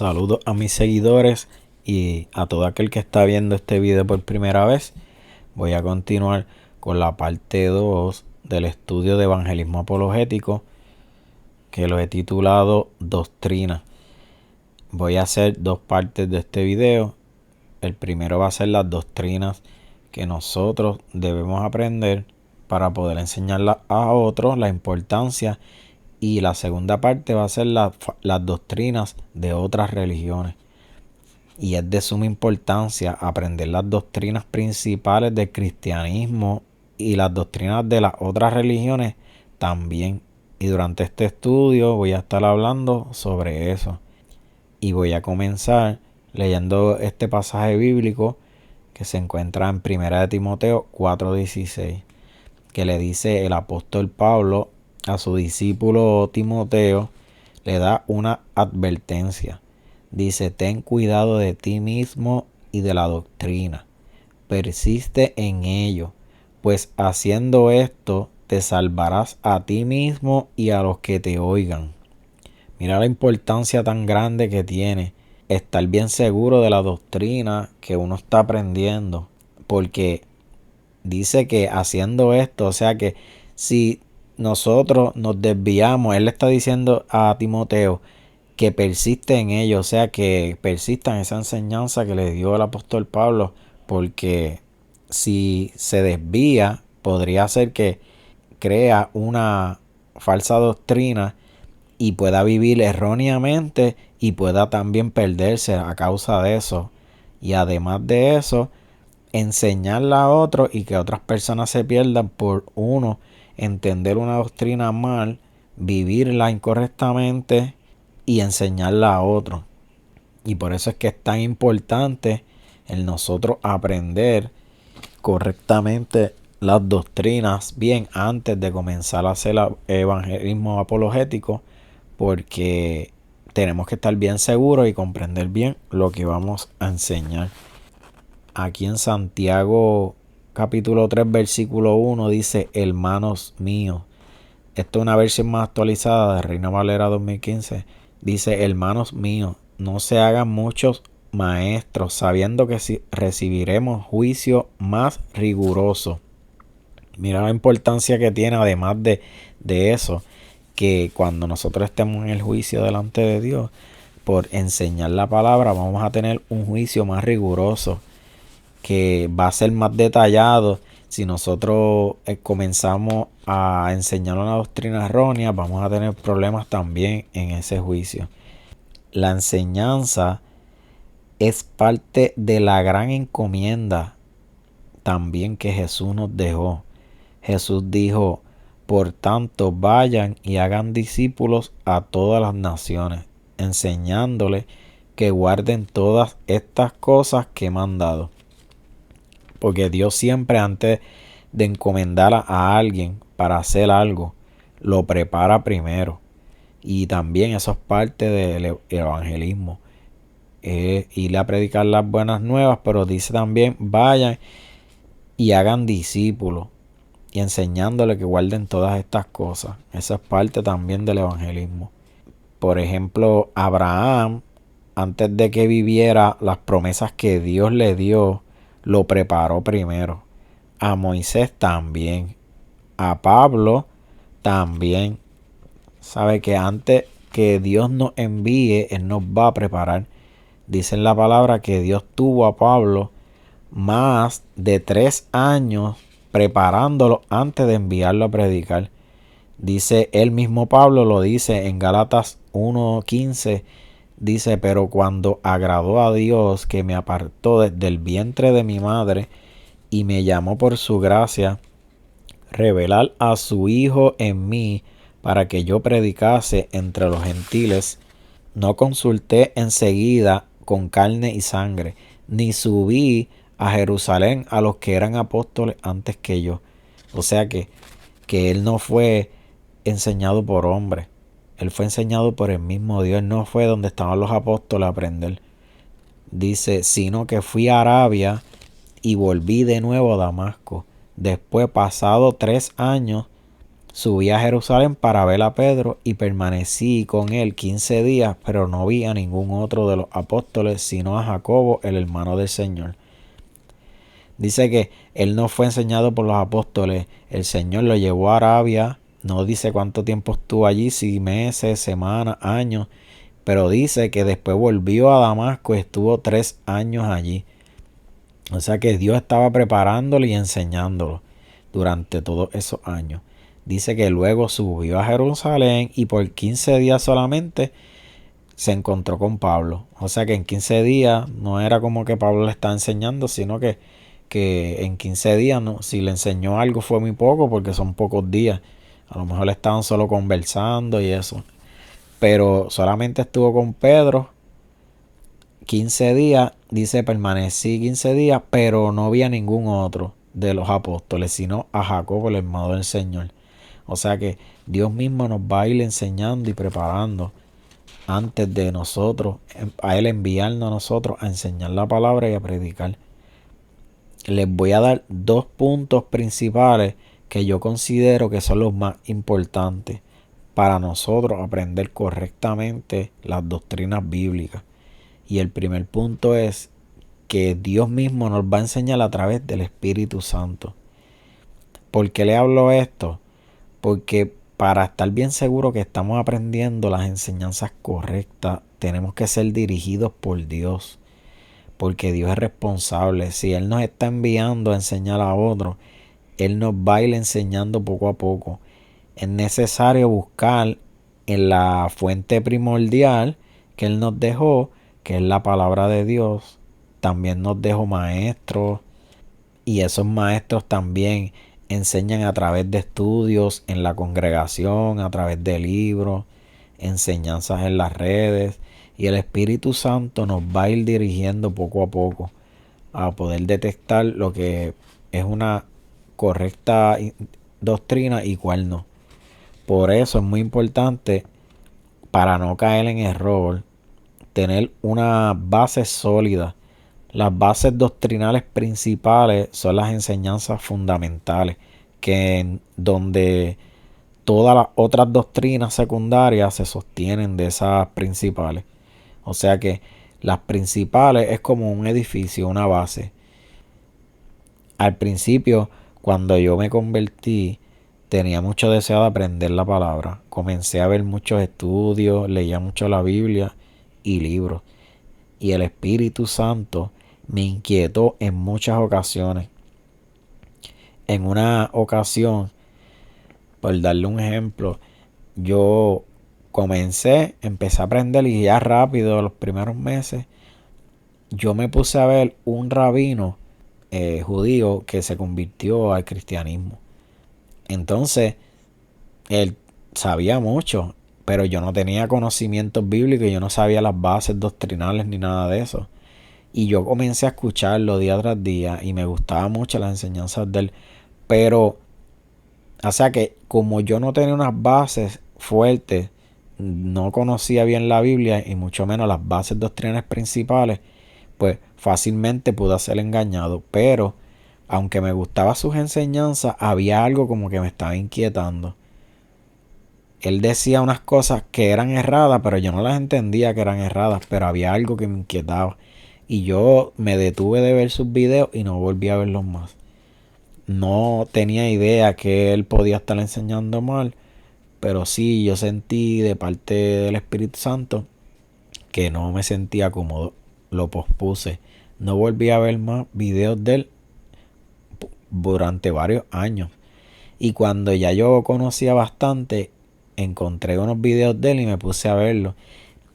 Saludos a mis seguidores y a todo aquel que está viendo este video por primera vez. Voy a continuar con la parte 2 del estudio de evangelismo apologético, que lo he titulado Doctrina. Voy a hacer dos partes de este video. El primero va a ser las doctrinas que nosotros debemos aprender para poder enseñarlas a otros, la importancia. Y la segunda parte va a ser las doctrinas de otras religiones. Y es de suma importancia aprender las doctrinas principales del cristianismo y las doctrinas de las otras religiones también. Y durante este estudio voy a estar hablando sobre eso. Y voy a comenzar leyendo este pasaje bíblico que se encuentra en 1 Timoteo 4:16, que le dice el apóstol Pablo a su discípulo Timoteo, le da una advertencia. Dice: ten cuidado de ti mismo y de la doctrina. Persiste en ello, pues haciendo esto te salvarás a ti mismo y a los que te oigan. Mira la importancia tan grande que tiene estar bien seguro de la doctrina que uno está aprendiendo, porque dice que haciendo esto, o sea que si nosotros nos desviamos, él le está diciendo a Timoteo que persiste en ello, o sea que persista en esa enseñanza que le dio el apóstol Pablo, porque si se desvía, podría ser que crea una falsa doctrina y pueda vivir erróneamente y pueda también perderse a causa de eso. Y además de eso, enseñarla a otros y que otras personas se pierdan por uno entender una doctrina mal, vivirla incorrectamente y enseñarla a otros. Y por eso es que es tan importante el nosotros aprender correctamente las doctrinas bien antes de comenzar a hacer evangelismo apologético, porque tenemos que estar bien seguros y comprender bien lo que vamos a enseñar. Aquí en Santiago capítulo 3 versículo 1 dice: hermanos míos. Esto es una versión más actualizada de Reina Valera 2015. Dice: hermanos míos, no se hagan muchos maestros, sabiendo que recibiremos juicio más riguroso. Mira la importancia que tiene, además de eso, que cuando nosotros estemos en el juicio delante de Dios, por enseñar la palabra, vamos a tener un juicio más riguroso, que va a ser más detallado. Si nosotros comenzamos a enseñar una doctrina errónea, vamos a tener problemas también en ese juicio. La enseñanza es parte de la gran encomienda también que Jesús nos dejó. Jesús dijo: por tanto, vayan y hagan discípulos a todas las naciones, enseñándoles que guarden todas estas cosas que he mandado. Porque Dios siempre, antes de encomendar a alguien para hacer algo, lo prepara primero. Y también eso es parte del evangelismo. Ir a predicar las buenas nuevas, pero dice también: vayan y hagan discípulos, y enseñándole que guarden todas estas cosas. Esa es parte también del evangelismo. Por ejemplo, Abraham, antes de que viviera las promesas que Dios le dio, lo preparó primero. A Moisés también. A Pablo también. Sabe que antes que Dios nos envíe, Él nos va a preparar. Dice en la palabra que Dios tuvo a Pablo más de 3 años preparándolo antes de enviarlo a predicar. Dice el mismo Pablo, lo dice en Gálatas 1:15, dice: pero cuando agradó a Dios, que me apartó desde el vientre de mi madre y me llamó por su gracia, revelar a su Hijo en mí para que yo predicase entre los gentiles, no consulté enseguida con carne y sangre, ni subí a Jerusalén a los que eran apóstoles antes que yo. O sea que él no fue enseñado por hombres. Él fue enseñado por el mismo Dios. Él no fue donde estaban los apóstoles a aprender. Dice: sino que fui a Arabia y volví de nuevo a Damasco. Después, pasado 3 años, subí a Jerusalén para ver a Pedro y permanecí con él 15 días, pero no vi a ningún otro de los apóstoles, sino a Jacobo, el hermano del Señor. Dice que él no fue enseñado por los apóstoles, el Señor lo llevó a Arabia, no dice cuánto tiempo estuvo allí, si meses, semanas, años, pero dice que después volvió a Damasco y estuvo 3 años allí. O sea que Dios estaba preparándolo y enseñándolo durante todos esos años. Dice que luego subió a Jerusalén y por 15 días solamente se encontró con Pablo. O sea que en 15 días no era como que Pablo le estaba enseñando, sino que en 15 días, no, si le enseñó algo fue muy poco porque son pocos días. A lo mejor le estaban solo conversando y eso. Pero solamente estuvo con Pedro 15 días, dice, permanecí 15 días, pero no vi a ningún otro de los apóstoles, sino a Jacobo, el hermano del Señor. O sea que Dios mismo nos va a ir enseñando y preparando antes de nosotros, a Él enviarnos a nosotros a enseñar la palabra y a predicar. Les voy a dar 2 puntos principales que yo considero que son los más importantes para nosotros aprender correctamente las doctrinas bíblicas. Y el primer punto es que Dios mismo nos va a enseñar a través del Espíritu Santo. ¿Por qué le hablo esto? Porque para estar bien seguro que estamos aprendiendo las enseñanzas correctas, tenemos que ser dirigidos por Dios. Porque Dios es responsable. Si Él nos está enviando a enseñar a otros, Él nos va a ir enseñando poco a poco. Es necesario buscar en la fuente primordial que Él nos dejó, que es la palabra de Dios. También nos dejó maestros y esos maestros también enseñan a través de estudios en la congregación, a través de libros, enseñanzas en las redes, y el Espíritu Santo nos va a ir dirigiendo poco a poco a poder detectar lo que es una correcta doctrina y cuál no. Por eso es muy importante, para no caer en error, tener una base sólida. Las bases doctrinales principales son las enseñanzas fundamentales, donde todas las otras doctrinas secundarias se sostienen de esas principales. O sea que las principales es como un edificio, una base. Al principio, cuando yo me convertí, tenía mucho deseo de aprender la palabra. Comencé a ver muchos estudios, leía mucho la Biblia y libros. Y el Espíritu Santo me inquietó en muchas ocasiones. En una ocasión, por darle un ejemplo, yo empecé a aprender y ya rápido, los primeros meses, yo me puse a ver un rabino judío que se convirtió al cristianismo. Entonces, él sabía mucho, pero yo no tenía conocimientos bíblicos, yo no sabía las bases doctrinales ni nada de eso. Y yo comencé a escucharlo día tras día y me gustaban mucho las enseñanzas de él. Pero, o sea que como yo no tenía unas bases fuertes, no conocía bien la Biblia y mucho menos las bases doctrinales principales, pues fácilmente pude ser engañado. Pero, aunque me gustaban sus enseñanzas, había algo como que me estaba inquietando. Él decía unas cosas que eran erradas, pero yo no las entendía que eran erradas, pero había algo que me inquietaba. Y yo me detuve de ver sus videos y no volví a verlos más. No tenía idea que él podía estar enseñando mal, pero sí yo sentí de parte del Espíritu Santo que no me sentía cómodo. Lo pospuse. No volví a ver más videos de él durante varios años. Y cuando ya yo conocía bastante, encontré unos videos de él y me puse a verlos.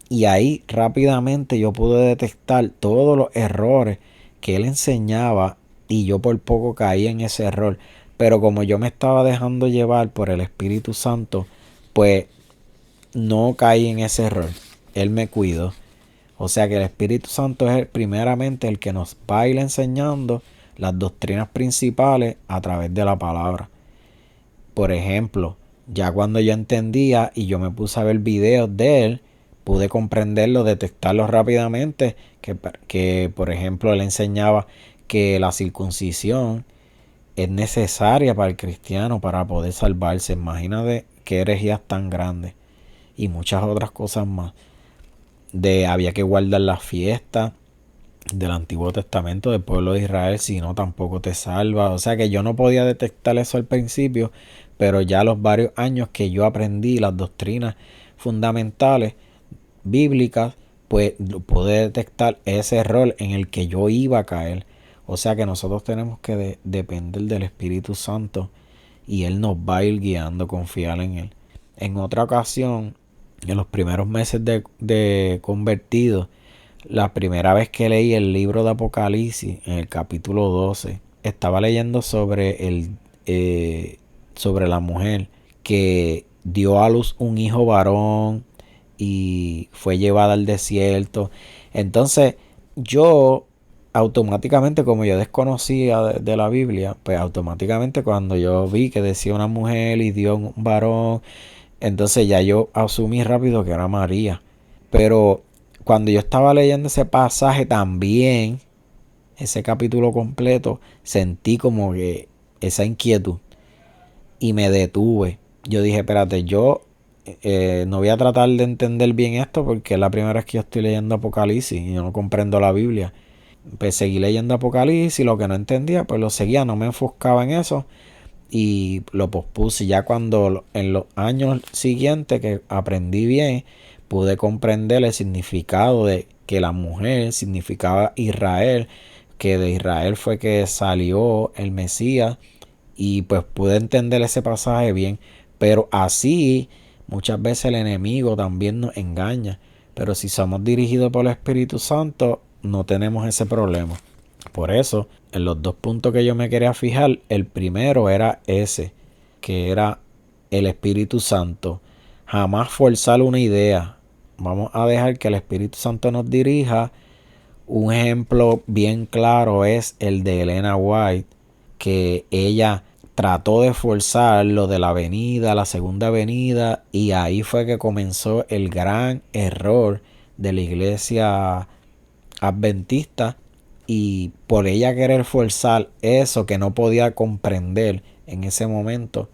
Y ahí rápidamente yo pude detectar todos los errores que él enseñaba y yo por poco caí en ese error. Pero como yo me estaba dejando llevar por el Espíritu Santo, pues no caí en ese error. Él me cuidó. O sea que el Espíritu Santo es primeramente el que nos va a ir enseñando las doctrinas principales a través de la palabra. Por ejemplo, ya cuando yo entendía y yo me puse a ver videos de él, pude comprenderlo, detectarlo rápidamente, que por ejemplo él enseñaba que la circuncisión es necesaria para el cristiano para poder salvarse. Imagínate qué herejías tan grandes y muchas otras cosas más. Había que guardar las fiestas del Antiguo Testamento del pueblo de Israel, si no tampoco te salva. O sea que yo no podía detectar eso al principio, pero ya a los varios años que yo aprendí las doctrinas fundamentales bíblicas, pues pude detectar ese error en el que yo iba a caer. O sea que nosotros tenemos que depender del Espíritu Santo y Él nos va a ir guiando, confiar en Él. En otra ocasión, en los primeros meses de convertido, la primera vez que leí el libro de Apocalipsis, en el capítulo 12, estaba leyendo sobre la mujer que dio a luz un hijo varón y fue llevada al desierto. Entonces, yo automáticamente, como yo desconocía de la Biblia, pues automáticamente cuando yo vi que decía una mujer y dio un varón, entonces ya yo asumí rápido que era María. Pero cuando yo estaba leyendo ese pasaje también, ese capítulo completo, sentí como que esa inquietud y me detuve. Yo dije, espérate, yo no voy a tratar de entender bien esto porque es la primera vez que yo estoy leyendo Apocalipsis y yo no comprendo la Biblia. Pues seguí leyendo Apocalipsis y lo que no entendía, pues lo seguía, no me enfocaba en eso y lo pospuse. Ya cuando en los años siguientes que aprendí bien, pude comprender el significado de que la mujer significaba Israel, que de Israel fue que salió el Mesías y pues pude entender ese pasaje bien. Pero así muchas veces el enemigo también nos engaña. Pero si somos dirigidos por el Espíritu Santo, no tenemos ese problema. Por eso, en los dos puntos que yo me quería fijar, el primero era ese, que era el Espíritu Santo. Jamás forzar una idea. Vamos a dejar que el Espíritu Santo nos dirija. Un ejemplo bien claro es el de Elena White, que ella trató de forzar lo de la avenida, la segunda avenida, y ahí fue que comenzó el gran error de la iglesia adventista, y por ella querer forzar eso que no podía comprender en ese momento,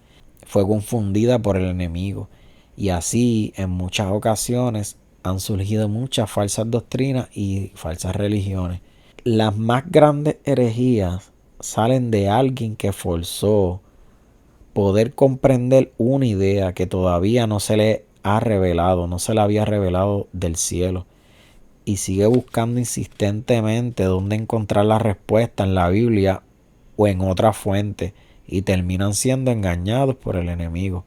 fue confundida por el enemigo. Y así en muchas ocasiones han surgido muchas falsas doctrinas y falsas religiones. Las más grandes herejías salen de alguien que forzó poder comprender una idea que todavía no se le ha revelado, no se le había revelado del cielo, y sigue buscando insistentemente dónde encontrar la respuesta en la Biblia o en otra fuente y terminan siendo engañados por el enemigo.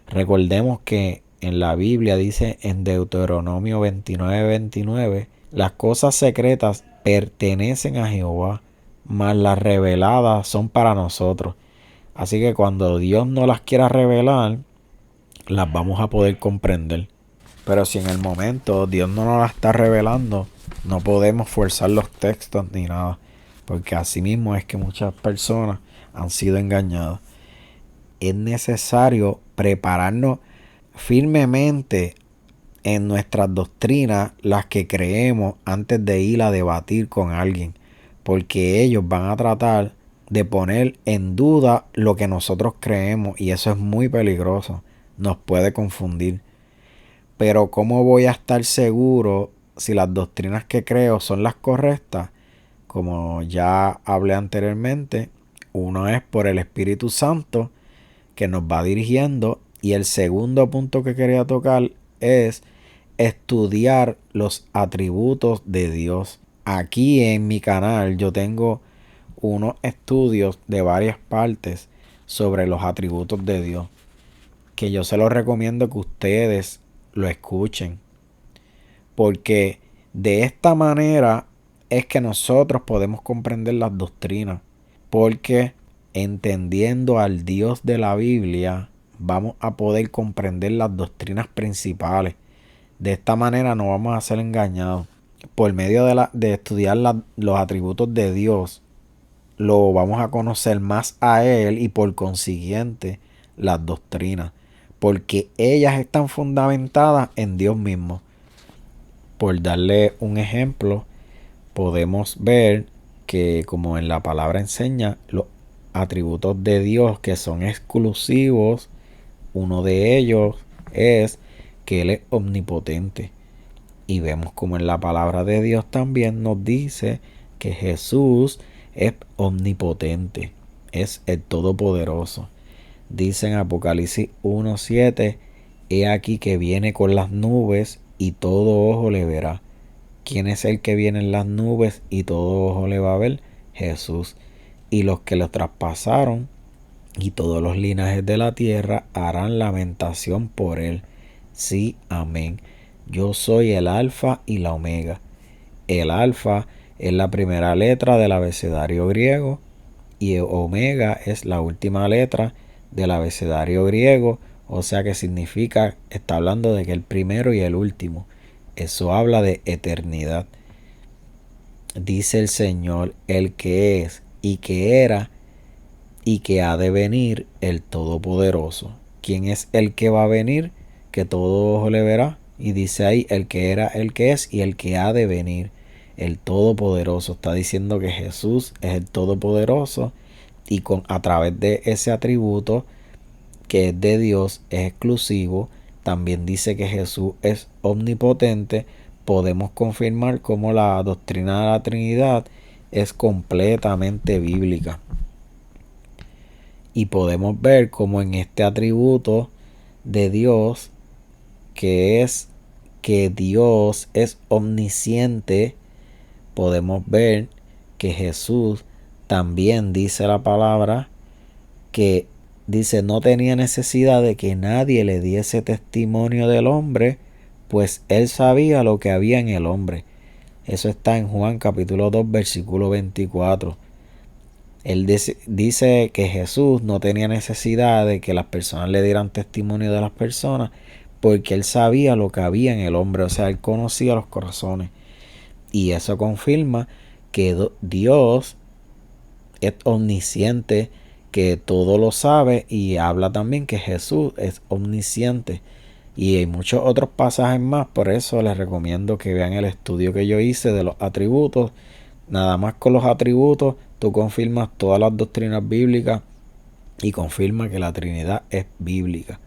Recordemos que en la Biblia dice en Deuteronomio 29:29, las cosas secretas pertenecen a Jehová, mas las reveladas son para nosotros. Así que cuando Dios no las quiera revelar, las vamos a poder comprender. Pero si en el momento Dios no nos las está revelando, no podemos forzar los textos ni nada. Porque así mismo es que muchas personas han sido engañadas. Es necesario prepararnos firmemente en nuestras doctrinas, las que creemos, antes de ir a debatir con alguien. Porque ellos van a tratar de poner en duda lo que nosotros creemos, y eso es muy peligroso. Nos puede confundir. Pero ¿cómo voy a estar seguro si las doctrinas que creo son las correctas? Como ya hablé anteriormente, uno es por el Espíritu Santo que nos va dirigiendo, y el segundo punto que quería tocar es estudiar los atributos de Dios. Aquí en mi canal yo tengo unos estudios de varias partes sobre los atributos de Dios, que yo se los recomiendo que ustedes lo escuchen, porque de esta manera es que nosotros podemos comprender las doctrinas, porque entendiendo al Dios de la Biblia vamos a poder comprender las doctrinas principales. De esta manera no vamos a ser engañados. Por medio de estudiar los atributos de Dios, lo vamos a conocer más a Él y por consiguiente las doctrinas, porque ellas están fundamentadas en Dios mismo. Por darle un ejemplo, podemos ver que, como en la palabra enseña, los atributos de Dios que son exclusivos. Uno de ellos es que Él es omnipotente. Y vemos como en la palabra de Dios también nos dice que Jesús es omnipotente, es el Todopoderoso. Dice en Apocalipsis 1:7, he aquí que viene con las nubes y todo ojo le verá. ¿Quién es el que viene en las nubes y todo ojo le va a ver? Jesús. Y los que lo traspasaron y todos los linajes de la tierra harán lamentación por él. Sí, amén. Yo soy el alfa y la omega. El alfa es la primera letra del abecedario griego y omega es la última letra del abecedario griego, o sea que significa, está hablando de que el primero y el último. Eso habla de eternidad. Dice el Señor, el que es y que era y que ha de venir, el Todopoderoso. ¿Quién es el que va a venir? Que todo ojo le verá. Y dice ahí, el que era, el que es y el que ha de venir, el Todopoderoso. Está diciendo que Jesús es el Todopoderoso y a través de ese atributo que es de Dios, es exclusivo. También dice que Jesús es omnipotente. Podemos confirmar cómo la doctrina de la Trinidad es completamente bíblica. Y podemos ver cómo en este atributo de Dios, que es que Dios es omnisciente, podemos ver que Jesús también dice la palabra que dice no tenía necesidad de que nadie le diese testimonio del hombre, pues él sabía lo que había en el hombre. Eso está en Juan capítulo 2 versículo 24. Él dice que Jesús no tenía necesidad de que las personas le dieran testimonio de las personas porque él sabía lo que había en el hombre, o sea, él conocía los corazones. Y eso confirma que Dios es omnisciente, que todo lo sabe, y habla también que Jesús es omnisciente. Y hay muchos otros pasajes más, por eso les recomiendo que vean el estudio que yo hice de los atributos. Nada más con los atributos tú confirmas todas las doctrinas bíblicas y confirma que la Trinidad es bíblica.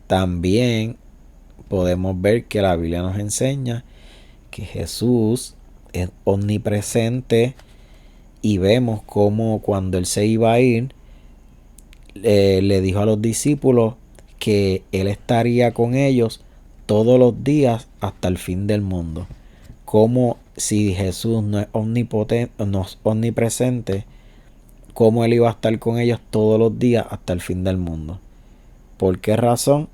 También podemos ver que la Biblia nos enseña que Jesús es omnipresente y vemos cómo cuando él se iba a ir, le dijo a los discípulos que él estaría con ellos todos los días hasta el fin del mundo. Como si Jesús no es omnipotente, no es omnipresente, cómo él iba a estar con ellos todos los días hasta el fin del mundo. ¿Por qué razón?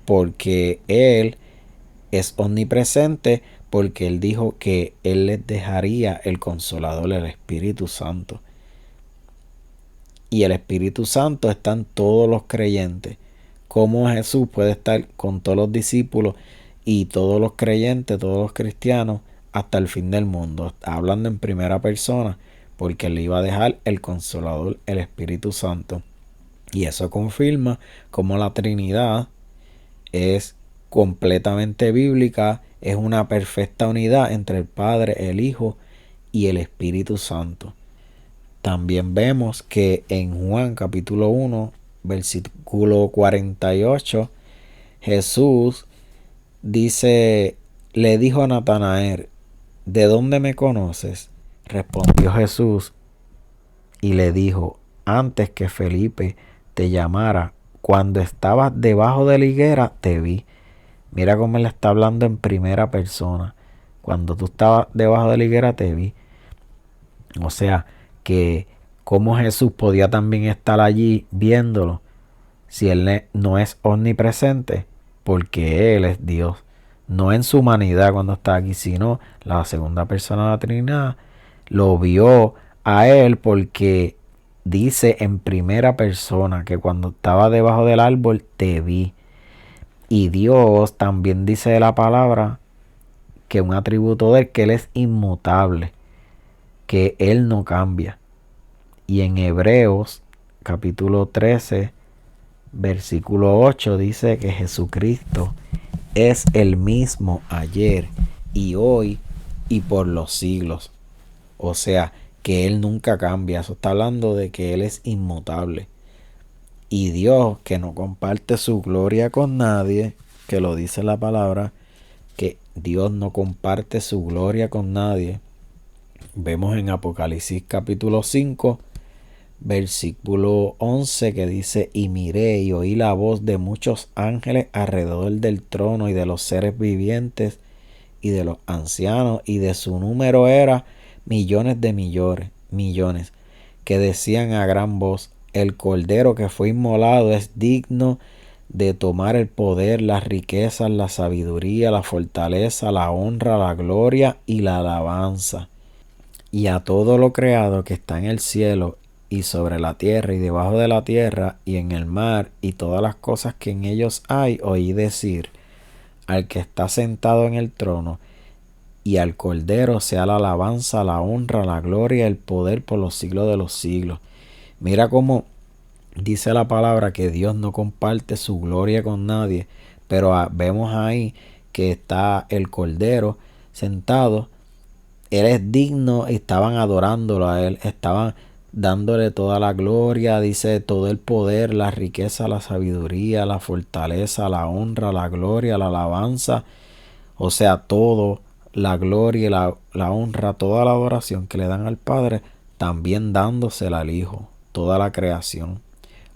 Porque él es omnipresente, porque él dijo que él les dejaría el Consolador, el Espíritu Santo. Y el Espíritu Santo está en todos los creyentes. ¿Cómo Jesús puede estar con todos los discípulos y todos los creyentes, todos los cristianos, hasta el fin del mundo? Está hablando en primera persona, porque le iba a dejar el Consolador, el Espíritu Santo. Y eso confirma cómo la Trinidad es completamente bíblica, es una perfecta unidad entre el Padre, el Hijo y el Espíritu Santo. También vemos que en Juan capítulo 1, versículo 48, Jesús dice, le dijo a Natanael, ¿de dónde me conoces? Respondió Jesús y le dijo, antes que Felipe te llamara, cuando estabas debajo de la higuera, te vi. Mira cómo él está hablando en primera persona. Cuando tú estabas debajo de la higuera, te vi. O sea, que cómo Jesús podía también estar allí viéndolo si él no es omnipresente, porque él es Dios. No en su humanidad cuando está aquí, sino la segunda persona de la Trinidad lo vio a él porque dice en primera persona que cuando estaba debajo del árbol te vi. Y Dios también dice de la palabra que un atributo de él, que él es inmutable, que él no cambia. Y en Hebreos capítulo 13, versículo 8 dice que Jesucristo es el mismo ayer y hoy y por los siglos. O sea, que Él nunca cambia. Eso está hablando de que Él es inmutable. Y Dios, que no comparte su gloria con nadie, que lo dice la palabra, que Dios no comparte su gloria con nadie. Vemos en Apocalipsis capítulo 5, versículo 11, que dice: y miré y oí la voz de muchos ángeles alrededor del trono y de los seres vivientes y de los ancianos, y de su número era millones de millones, que decían a gran voz: el cordero que fue inmolado es digno de tomar el poder, las riquezas, la sabiduría, la fortaleza, la honra, la gloria y la alabanza. Y a todo lo creado que está en el cielo y sobre la tierra y debajo de la tierra y en el mar y todas las cosas que en ellos hay, oí decir: al que está sentado en el trono y al Cordero sea la alabanza, la honra, la gloria, el poder por los siglos de los siglos. Mira cómo dice la palabra que Dios no comparte su gloria con nadie, pero vemos ahí que está el Cordero sentado. Él es digno, estaban adorándolo a Él, estaban dándole toda la gloria, dice, todo el poder, la riqueza, la sabiduría, la fortaleza, la honra, la gloria, la alabanza, o sea, todo, la gloria y la honra, toda la adoración que le dan al Padre, también dándosela al Hijo, toda la creación,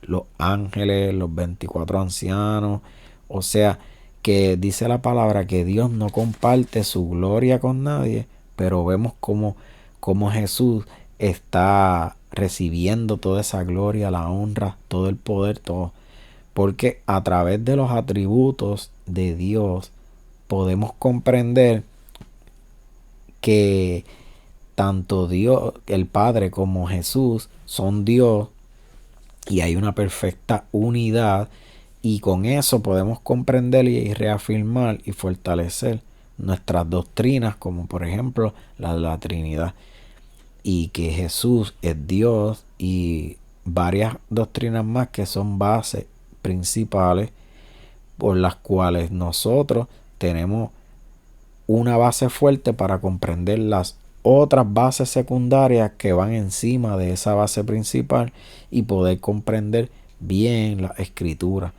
los ángeles, los 24 ancianos, o sea, que dice la palabra que Dios no comparte su gloria con nadie, pero vemos cómo Jesús está recibiendo toda esa gloria, la honra, todo el poder, todo. Porque a través de los atributos de Dios podemos comprender que tanto Dios, el Padre, como Jesús son Dios y hay una perfecta unidad, y con eso podemos comprender y reafirmar y fortalecer nuestras doctrinas, como por ejemplo la de la Trinidad, y que Jesús es Dios, y varias doctrinas más que son bases principales por las cuales nosotros tenemos una base fuerte para comprender las otras bases secundarias que van encima de esa base principal y poder comprender bien la escritura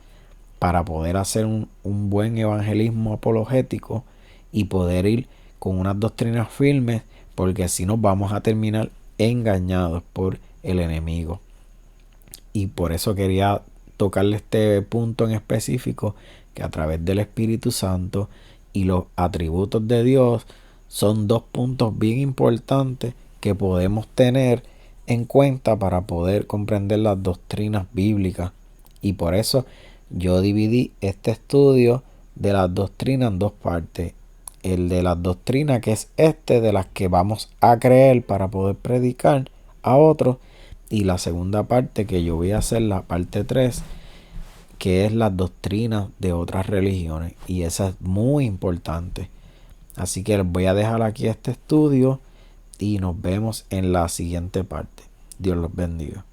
para poder hacer un buen evangelismo apologético y poder ir con unas doctrinas firmes, porque si no vamos a terminar engañados por el enemigo. Y por eso quería tocarle este punto en específico, que a través del Espíritu Santo y los atributos de Dios son dos puntos bien importantes que podemos tener en cuenta para poder comprender las doctrinas bíblicas. Y por eso yo dividí este estudio de las doctrinas en dos partes. El de las doctrinas, que es de las que vamos a creer para poder predicar a otros, y la segunda parte, que yo voy a hacer la parte 3, que es las doctrinas de otras religiones, y esa es muy importante. Así que les voy a dejar aquí este estudio y nos vemos en la siguiente parte. Dios los bendiga.